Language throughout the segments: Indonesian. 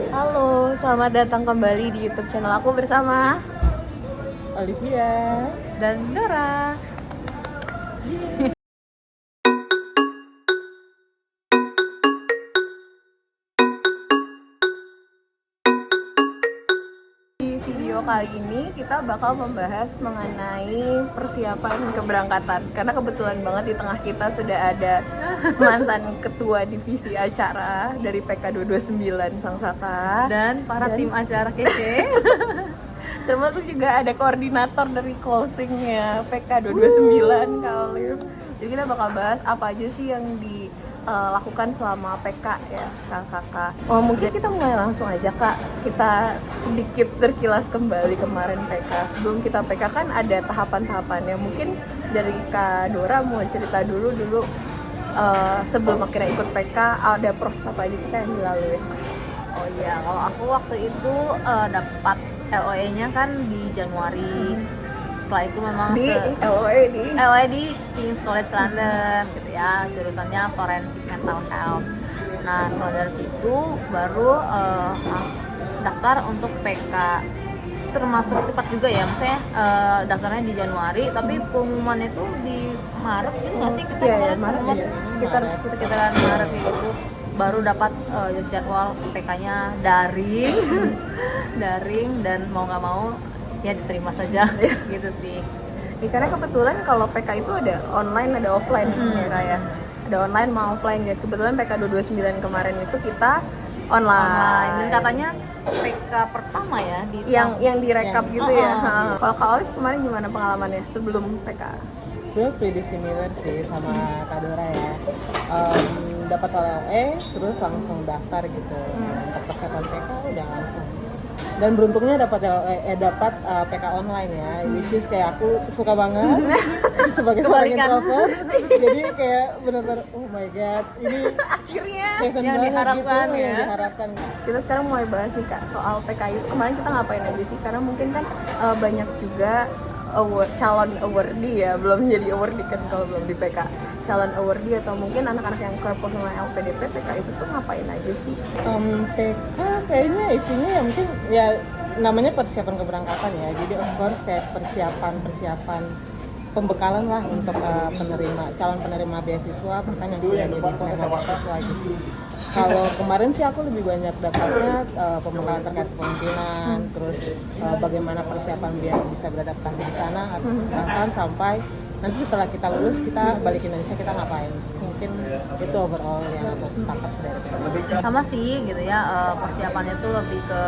Halo, selamat datang kembali di YouTube channel aku bersama Olivia dan Dora. Di video kali ini kita bakal membahas mengenai persiapan keberangkatan. Karena kebetulan banget di tengah kita sudah ada mantan ketua divisi acara dari PK 229 Sangsaka dan para tim acara kece. Termasuk juga ada koordinator dari closingnya PK 229 Kak Olive. Jadi kita bakal bahas apa aja sih yang dilakukan selama PK ya kakak. Oh mungkin kita mulai langsung aja Kak. Kita sedikit terkilas kembali kemarin PK. Sebelum kita PK kan ada tahapan-tahapannya. Mungkin dari Kak Dora mau cerita dulu sebelum akhirnya ikut PK ada proses apa aja sih Kak yang dilalui? Oh iya, kalau aku waktu itu dapat LOE-nya kan di Januari. Setelah itu memang Di LOE di King's College London gitu ya, jurusannya Forensic Mental Health. Nah setelah dari situ baru daftar untuk PK. Termasuk cepat juga ya, maksudnya daftarnya di Januari, tapi pengumumannya itu di Maret gitu nggak sih? Kita Iya, kemarin Maret pengumuman ya. Sekitaran Maret gitu. Baru dapat jadwal PK-nya daring dan mau nggak mau ya diterima saja gitu sih. Ya, karena kebetulan kalau PK itu ada online ada offline ya Kak ya. Ada online mau offline guys. Kebetulan PK 229 kemarin itu kita online. Dan katanya PK pertama ya di yang direkap gitu ya. Gitu. Kalau Kak Olive kemarin gimana pengalamannya sebelum PK? sebenarnya pretty similar sih sama Kak Dora ya. Dapat LLE terus langsung daftar gitu. Untuk persiapan PK udah langsung. Dan beruntungnya dapat dapat PK online ya, which is kayak aku suka banget sebagai seorang introvert. Jadi kayak benar-benar oh my god, ini Akhirnya heaven yang banget diharapkan gitu, ya. yang diharapkan. kita sekarang mulai bahas nih Kak soal PK itu kemarin kita ngapain aja sih? Karena mungkin kan banyak juga calon awardee ya, belum jadi awardee kan kalau belum di PK. Calon awardee atau mungkin anak-anak yang kepo sama LPDP PK itu tuh ngapain aja sih? PK kayaknya isinya ya mungkin ya namanya persiapan keberangkatan ya. Jadi of course kayak persiapan pembekalan lah untuk calon penerima beasiswa bahkan yang sudah jadi penerima beasiswa gitu. Kalau kemarin sih aku lebih banyak dapatnya pembekalan terkait kepemimpinan, terus bagaimana persiapan biar bisa beradaptasi di sana, bahkan sampai nanti setelah kita lulus kita balik ke Indonesia kita ngapain. Mungkin itu overall yang aku tangkap dari PK. Sama sih gitu ya, persiapannya tuh lebih ke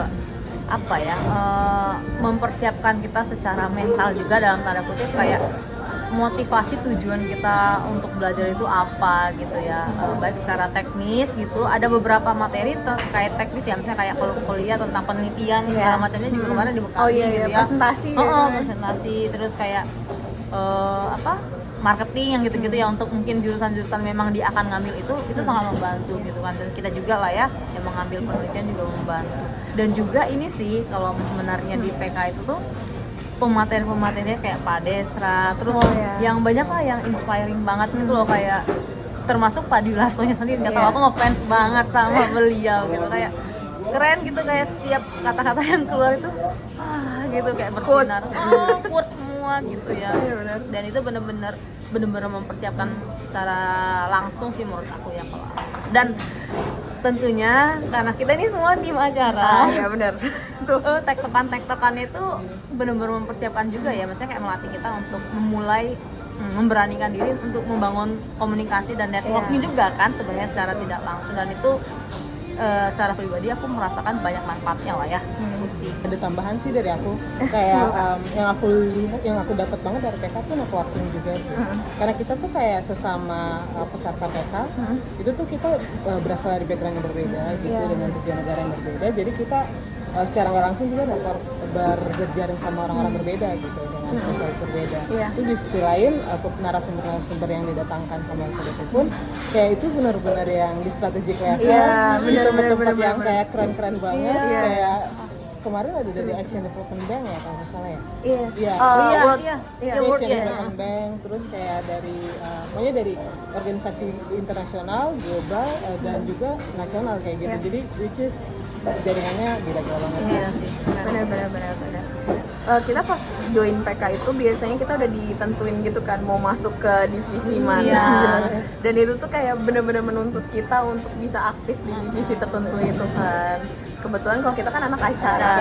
apa ya, mempersiapkan kita secara mental juga dalam tanda kutip kayak motivasi tujuan kita untuk belajar itu apa gitu ya, baik secara teknis gitu, ada beberapa materi terkait teknis ya, misalnya kayak kalau kuliah tentang penelitian segala macamnya juga kemarin dibekali gitu ya, presentasi presentasi, terus kayak marketing yang gitu-gitu ya, untuk mungkin jurusan-jurusan memang dia akan ngambil itu sangat membantu gitu kan, dan kita juga lah ya yang mengambil penelitian juga membantu. Dan juga ini sih kalau sebenarnya di PK itu tuh pemateri-pematerinya kayak Pak Desra, terus yang banyak lah yang inspiring banget gitu loh, kayak termasuk Pak Dilarsonya sendiri, nggak tahu aku ngefans banget sama beliau gitu, kayak keren gitu, kayak setiap kata-kata yang keluar itu gitu kayak bersinar, quotes semua gitu ya. Dan itu benar-benar mempersiapkan secara langsung sih menurut aku ya kalau. Dan tentunya karena kita ini semua tim acara, ya benar. tuh tektokan itu benar-benar mempersiapkan juga ya, maksudnya kayak melatih kita untuk memulai memberanikan diri untuk membangun komunikasi dan networking juga kan sebenarnya secara tidak langsung, dan itu secara pribadi aku merasakan banyak manfaatnya lah ya. Ada tambahan sih dari aku kayak yang aku lihat, yang aku dapat banget dari PK tuh networking juga sih. Karena kita tuh kayak sesama peserta PK itu tuh kita berasal dari background yang berbeda gitu, dengan tujuan negara yang berbeda, jadi kita secara nggak langsung juga berjejaring sama orang-orang berbeda gitu, dengan spesialis berbeda. Itu di sisi lain narasumber yang didatangkan sama LPDP pun kayak itu benar-benar yang di strategic level, benar-benar yang kayak keren-keren banget. Kayak kemarin ada dari Asian Development Bank ya kalau nggak salah ya. Asian Development Bank, terus kayak dari pokoknya dari organisasi internasional, global dan juga nasional kayak gitu. Jadi which is jaringannya beda jauh banget. Iya sih. Benar. Kita pas join PK itu biasanya kita udah ditentuin gitu kan mau masuk ke divisi mana. Iya. Dan itu tuh kayak bener-bener menuntut kita untuk bisa aktif di divisi tertentu itu kan. Kebetulan kalau kita kan anak acara.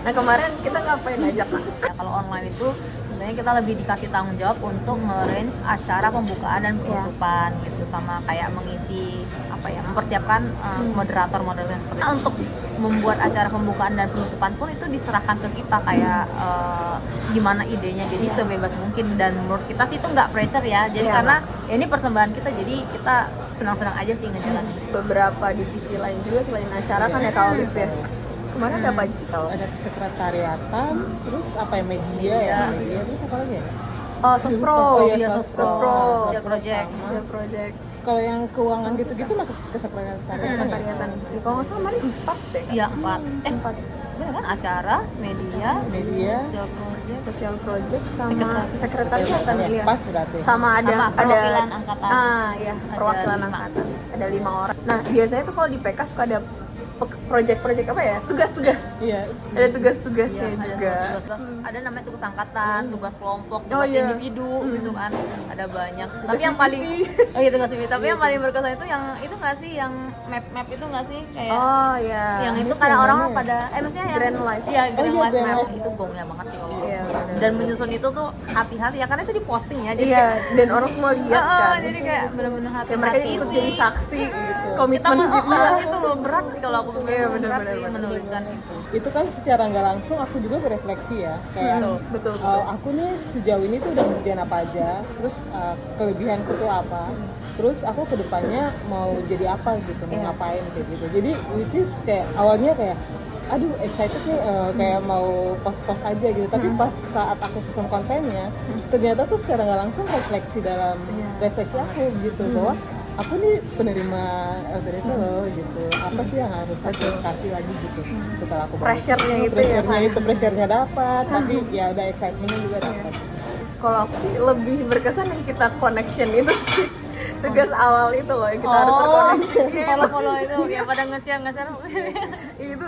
Nah kemarin kita ngapain aja Kak? Ya, kalau online itu sebenarnya kita lebih dikasih tanggung jawab untuk nge-arrange acara pembukaan dan penutupan gitu, sama kayak mengisi mempersiapkan moderator seperti itu. Nah, untuk membuat acara pembukaan dan penutupan pun itu diserahkan ke kita kayak gimana idenya, jadi sebebas mungkin, dan menurut kita sih itu nggak pressure ya, jadi karena ya ini persembahan kita, jadi kita senang-senang aja sih ngejalanin. Beberapa divisi lain juga selain acara kan ya Kak Olive ya. Kemarin ada apa aja sih kalau? Ada kesekretariatan, terus apa ya, media terus apa lagi ya? Sospro. Oh iya, Sospro. Social project. Social project. Kalau yang keuangan gitu-gitu masuk kesekretariatan. Sekretariatan. Kalau nggak salah kemarin 4 deh. Iya 4. Bener kan, acara, media, social project, Social project sama sekretariatan iya. Pas berarti. Sama ada perwakilan angkatan. Iya, Ada perwakilan 5. angkatan. Ada 5 orang. Nah, biasanya tuh kalau di PK suka ada project-project apa ya? Tugas-tugas. Iya. Ada tugas-tugasnya Ada juga. tugas, ada namanya tugas angkatan, tugas kelompok, tugas iya. individu gitu kan, ada banyak. Tapi yang paling tugas divisi. Tapi yang paling berkesan itu yang itu nggak sih, yang map itu nggak sih, kayak Oh iya. yang itu karena orang pada maksudnya yang Grand Life. Iya, Grand iya, Life Grand map Life. itu gongnya banget sih kalau. Iya, benar. Dan menyusun itu tuh hati-hati ya, karena itu diposting ya. Jadi Iya, dan orang semua lihat kan. jadi kayak benar-benar hati-hati. Ya, mereka ikut jadi sih. saksi gitu. Kita Komitmen kita. itu berat sih kalau aku Iya, berat benar, sih benar. menuliskan itu. Itu kan secara nggak langsung aku juga berefleksi ya, kayak Betul. aku nih sejauh ini tuh udah ngerjain apa aja, terus kelebihanku tuh apa, terus aku kedepannya mau jadi apa gitu, mau ngapain kayak gitu. Jadi which is kayak awalnya kayak aduh excited nih, kayak mau post-post aja gitu, tapi pas saat aku susun kontennya ternyata tuh secara nggak langsung refleksi dalam refleksi aku gitu, bahwa aku nih penerima LTDT loh gitu, apa sih yang harus aku kasih lagi gitu setelah aku bangun. Pressure-nya itu ya, pressure-nya dapat, tapi ya udah excitement-nya juga dapat. Kalau aku sih lebih berkesan yang kita connection itu sih. Tugas awal itu loh yang kita harus terkoneksi. Follow itu ya, pada nge-share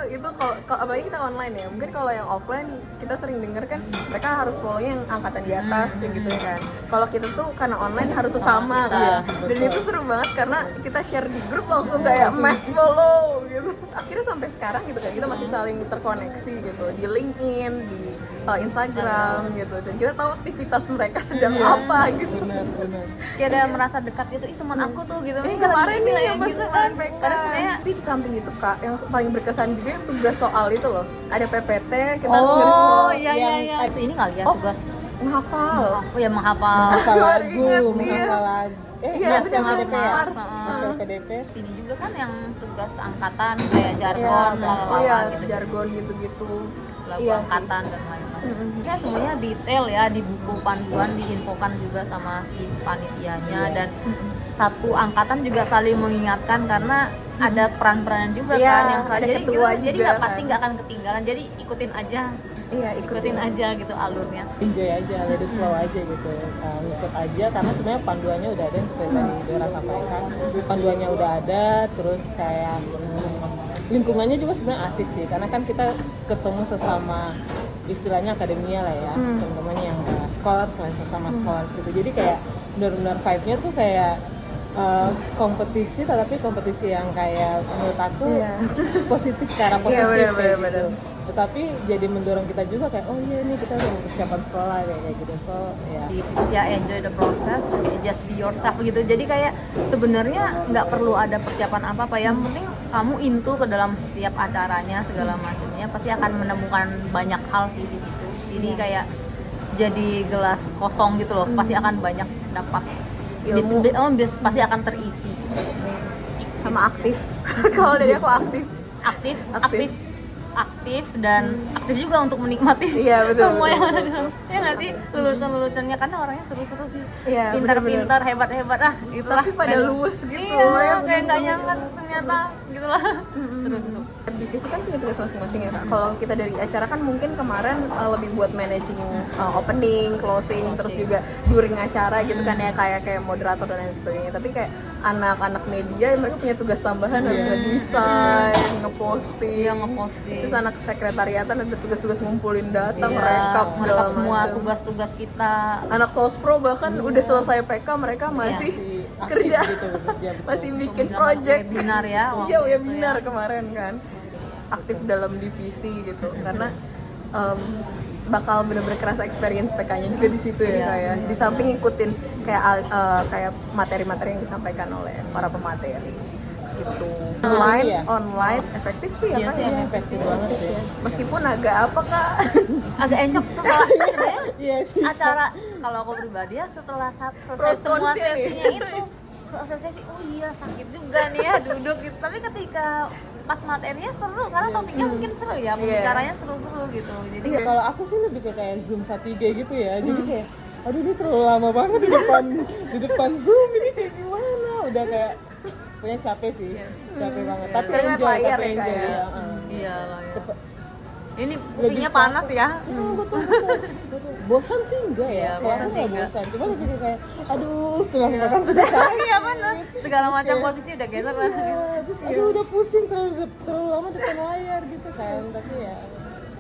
itu kalau apalagi kita online ya, mungkin kalau yang offline kita sering denger kan mereka harus follow yang angkatan di atas gitu ya kan. Kalau kita tuh karena online harus sesama kan, dan itu seru banget karena kita share di grup langsung kayak mass follow gitu. Akhirnya sampai sekarang gitu kan kita masih saling terkoneksi gitu di LinkedIn, di Instagram gitu, dan kita tahu aktivitas mereka sedang apa gitu. Benar. kayak ada merasa dekat gitu, ih teman aku tuh gitu. Kemarin nih yang pas gitu kemarin kan. PK. Karena sebenarnya Tapi di samping itu Kak, yang paling berkesan juga yang tugas soal itu loh. Ada PPT, kita harus ngerti soal iya. Ini kali ya tugas menghafal. ya menghafal. Menghafal Baru lagu, ingat, menghafal lagu. Iya, sama benar, PDP ya? Mars. Masuk PDP. Sini juga kan yang tugas angkatan kayak jargon, gitu. Jargon gitu-gitu. Lagu Iya sih. angkatan dan lain-lain. Ya semuanya detail ya, di buku panduan diinfokan juga sama si panitianya, dan satu angkatan juga saling mengingatkan karena ada peran-peranan juga Iya, kan yang ada jadi ketua jadi juga nggak kan. pasti nggak akan ketinggalan, jadi ikutin aja ikutin aja gitu alurnya. Enjoy aja, let it flow aja gitu, ngikut aja, karena sebenarnya panduannya udah ada yang seperti tadi Dora sampaikan, panduannya udah ada, terus kayak lingkungannya juga sebenarnya asik sih, karena kan kita ketemu sesama istilahnya akademia lah ya, teman-teman yang scholars lah, sesama scholars gitu, jadi kayak benar-benar vibe-nya tuh kayak kompetisi, tapi kompetisi yang kayak menurut aku positif, secara positif Iya, kayak bener. gitu. Tetapi jadi mendorong kita juga kayak, oh iya nih kita udah persiapan sekolah kayak gitu, so Ya enjoy the process, just be yourself gitu. Jadi kayak sebenarnya nggak perlu ada persiapan apa-apa, yang penting kamu into ke dalam setiap acaranya segala macamnya, pasti akan menemukan banyak hal sih di situ. Jadi kayak jadi gelas kosong gitu loh, pasti akan banyak dapat ilmu, pasti akan terisi. Sama aktif. Kalau dari aku aktif. aktif dan aktif juga untuk menikmati semua yang ada. Ya nggak sih, lulusan-lulusannya, karena orangnya seru-seru sih, Iya, pintar-pintar, hebat-hebat itulah. Tapi pada luwes gitu. Iya, kayak nggak nyangka ternyata gitu lah. Seru-seru. Divisi kan punya tugas masing-masing ya Kak. Kalau kita dari acara kan mungkin kemarin lebih buat managing opening, closing, terus juga during acara gitu kan ya, kayak moderator dan lain sebagainya. Tapi kayak anak-anak media mereka punya tugas tambahan, harus ngedesain, ngeposting. Terus anak sekretariatan ada tugas-tugas ngumpulin data, merekap segala merekap semua macam. tugas-tugas kita. Anak sospro bahkan udah selesai PK mereka masih aktif kerja, gitu, bekerja, betul. masih bikin Sama project. webinar ya, waktu Iya, itu webinar ya. kemarin kan, aktif dalam divisi gitu karena bakal bener-bener kerasa experience PK-nya juga di situ ya kayak di samping ngikutin kayak materi-materi yang disampaikan oleh para pemateri gitu. Online efektif sih ya Iya Kak sih, ya. efektif banget sih. Meskipun agak apa Kak? Agak encok sebenarnya Iya sih. acara, kalau aku pribadi ya setelah selesai Pros semua cons-nya nih. sesinya itu, selesai sesi, oh iya sakit juga nih ya duduk gitu. Tapi ketika pas materinya seru karena topiknya mungkin seru ya, pembicaranya seru-seru gitu. Jadi Iya, kalau aku sih lebih ke kayak Zoom fatigue gitu ya. Jadi kayak aduh ini terlalu lama banget di depan Zoom, ini kayak gimana? Udah kayak punya capek sih. Capek banget. Tapi Karena enjoy, layar tapi ya, enjoy kayak. ya. iya lah ya. Cepet. Ini Lebih kupingnya capek. panas ya. Betul. Bosan sih enggak ya? Kalau bosan aku sih nggak enggak. bosan. Cuma lebih kayak aduh tulang belakang sudah sakit. Iya benar. Segala macam posisi udah geser kan. Terus aduh udah pusing terlalu lama depan layar gitu kan. Tapi ya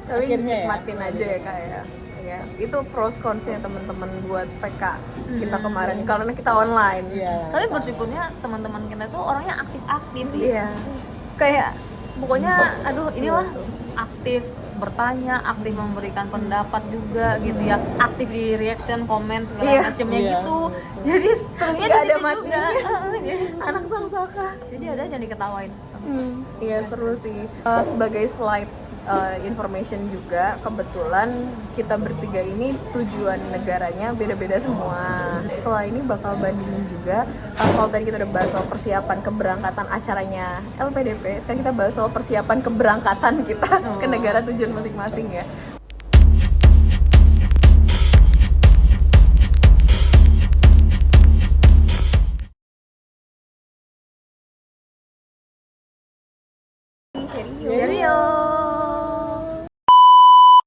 Tapi akhirnya ya. nikmatin aja ya Kak ya. Ya, itu pros cons-nya teman-teman buat PK kita kemarin karena kita online. Iya. Tapi bersyukurnya teman-teman kita tuh orangnya aktif-aktif sih. Iya. Kayak pokoknya aduh inilah aktif bertanya, aktif memberikan pendapat juga gitu ya, aktif di reaction, komen segala Iya. macamnya Iya. gitu. Jadi serunya di Nggak ada situ juga. matinya. Jadi Anak sang-saka. ada aja yang diketawain. Iya seru sih. Sebagai slide information juga, kebetulan kita bertiga ini tujuan negaranya beda-beda semua. Setelah ini bakal bandingin juga. Kalau tadi kita udah bahas soal persiapan keberangkatan acaranya LPDP, sekarang kita bahas soal persiapan keberangkatan kita ke negara tujuan masing-masing ya. Serius.